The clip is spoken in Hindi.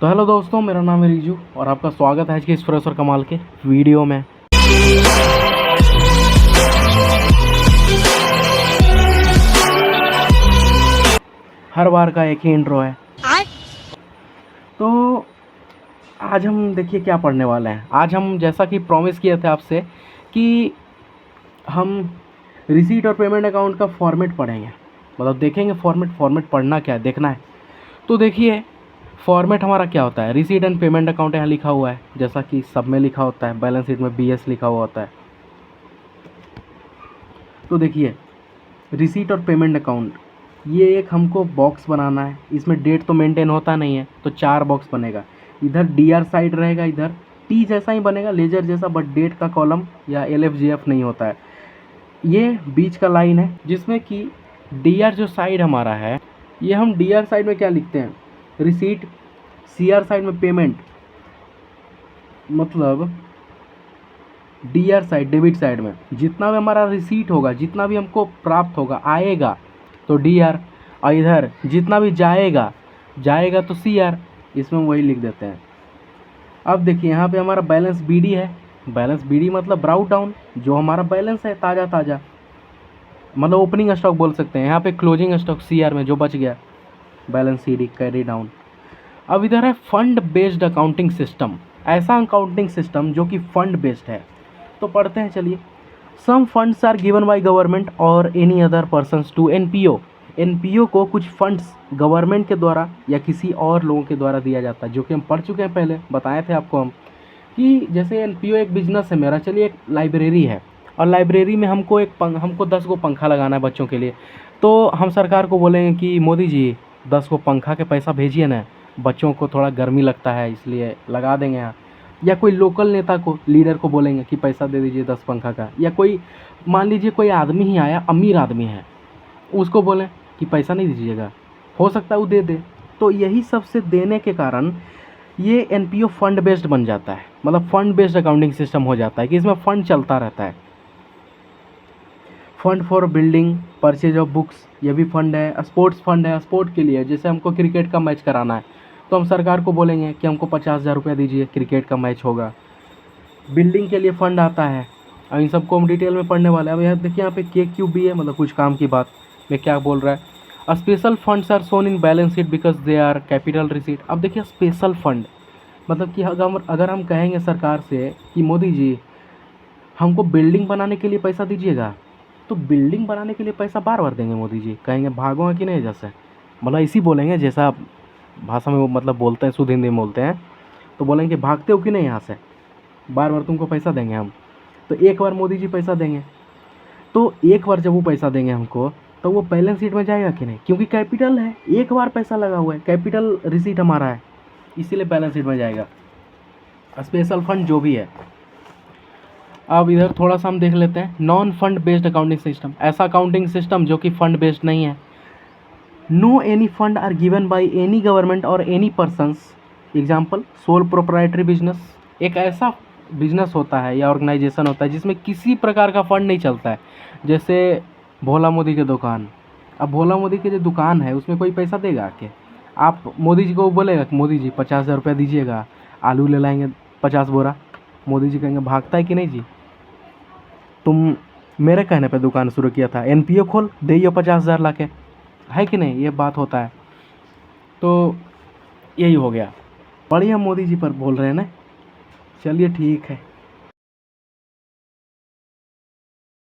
तो हेलो दोस्तों, मेरा नाम है रिजू और आपका स्वागत है आज के इस फ्रेश और कमाल के वीडियो में। हर बार का एक ही इंट्रो है। तो आज हम देखिए क्या पढ़ने वाले हैं। आज हम जैसा कि प्रॉमिस किए थे आपसे कि हम रिसीट और पेमेंट अकाउंट का फॉर्मेट पढ़ेंगे, मतलब देखेंगे फॉर्मेट पढ़ना क्या है, देखना है। तो देखिए फॉर्मेट हमारा क्या होता है। रिसीट एंड पेमेंट अकाउंट यहाँ लिखा हुआ है, जैसा कि सब में लिखा होता है, बैलेंस शीट में बीएस लिखा हुआ होता है। तो देखिए रिसीट और पेमेंट अकाउंट, ये एक हमको बॉक्स बनाना है। इसमें डेट तो मेंटेन होता नहीं है, तो 4 बॉक्स बनेगा। इधर डीआर साइड रहेगा, इधर टी जैसा ही बनेगा, लेजर जैसा, बट डेट का कॉलम या एलएफजीएफ नहीं होता है। ये बीच का लाइन है जिसमें कि डीआर जो साइड हमारा है, ये हम डीआर साइड में क्या लिखते हैं, रिसीट, सीआर साइड में पेमेंट, मतलब डीआर साइड डेबिट साइड में जितना भी हमारा रिसीट होगा, जितना भी हमको प्राप्त होगा आएगा तो डीआर, और इधर जितना भी जाएगा तो सीआर, इसमें वही लिख देते हैं। अब देखिए यहाँ पे हमारा बैलेंस बीडी है। बैलेंस बीडी मतलब ब्राउट डाउन, जो हमारा बैलेंस है ताज़ा, मतलब ओपनिंग स्टॉक बोल सकते हैं। यहाँ पे क्लोजिंग स्टॉक सीआर में जो बच गया, बैलेंस सीडी कैरी डाउन। अब इधर है फंड बेस्ड अकाउंटिंग सिस्टम, ऐसा अकाउंटिंग सिस्टम जो कि फंड बेस्ड है। तो पढ़ते हैं चलिए। Some funds are given by government और any other persons to NPO. NPO को कुछ फंड्स गवर्नमेंट के द्वारा या किसी और लोगों के द्वारा दिया जाता है, जो कि हम पढ़ चुके हैं, पहले बताए थे आपको हम कि जैसे एनपीओ एक बिजनेस है मेरा। चलिए एक लाइब्रेरी है और लाइब्रेरी में हमको 10 गो पंखा लगाना है बच्चों के लिए। तो हम सरकार को बोलेंगे कि मोदी जी 10 गो पंखा के पैसा भेजिए ना, बच्चों को थोड़ा गर्मी लगता है इसलिए लगा देंगे यहाँ। या कोई लोकल नेता को, लीडर को बोलेंगे कि पैसा दे दीजिए 10 पंखा का। या कोई मान लीजिए कोई आदमी ही आया, अमीर आदमी है, उसको बोलें कि पैसा नहीं दीजिएगा, हो सकता है वो दे दे। तो यही सब से देने के कारण ये एनपीओ फंड बेस्ड बन जाता है, मतलब फंड बेस्ड अकाउंटिंग सिस्टम हो जाता है कि इसमें फंड चलता रहता है। Fund for building purchase of books, ये भी फंड है। स्पोर्ट्स फंड है, स्पोर्ट के लिए, जैसे हमको क्रिकेट का मैच कराना है तो हम सरकार को बोलेंगे कि हमको 50,000 रुपया दीजिए, क्रिकेट का मैच होगा। बिल्डिंग के लिए फ़ंड आता है। अब इन सबको हम डिटेल में पढ़ने वाले हैं। अब यहाँ देखिए, यहाँ पे KQ भी है, मतलब कुछ काम की बात में क्या बोल रहा है। Special funds are shown in balance sheet because they are capital receipt. अब देखिए स्पेशल फंड मतलब कि अगर हम कहेंगे सरकार से कि मोदी जी हमको बिल्डिंग बनाने के लिए पैसा दीजिएगा, तो बिल्डिंग बनाने के लिए पैसा बार बार देंगे मोदी जी, कहेंगे भागो कि नहीं, जैसे मतलब इसी बोलेंगे जैसा भाषा में वो मतलब बोलते हैं, शुद्ध हिंदी में बोलते हैं। तो बोलेंगे भागते हो कि नहीं यहाँ से, बार बार तुमको पैसा देंगे हम। तो एक बार मोदी जी पैसा देंगे, तो एक बार जब वो पैसा देंगे हमको, तो वो बैलेंस शीट में जाएगा कि नहीं, क्योंकि कैपिटल है, एक बार पैसा लगा हुआ है, कैपिटल रिसीट हमारा है, इसीलिए बैलेंस शीट में जाएगा। स्पेशल फंड जो भी है। अब इधर थोड़ा सा हम देख लेते हैं non fund based accounting system, ऐसा अकाउंटिंग सिस्टम जो कि फंड बेस्ड नहीं है। No any fund are given by any government और any persons, example sole proprietary business. एक ऐसा बिजनेस होता है या ऑर्गेनाइजेशन होता है जिसमें किसी प्रकार का फंड नहीं चलता है, जैसे भोला मोदी की दुकान। अब भोला मोदी की जो दुकान है उसमें कोई पैसा देगा आके? आप मोदी जी को बोलेगा कि मोदी जी 50,000 रुपया दीजिएगा, आलू ले लाएंगे 50 बोरा, मोदी जी कहेंगे भागता है कि नहीं जी, तुम मेरे कहने पे दुकान शुरू किया था, एनपीओ खोल दे 50,000 ला के, है कि नहीं, ये बात होता है। तो यही हो गया, बढ़िया मोदी जी पर बोल रहे हैं ना। चलिए ठीक है।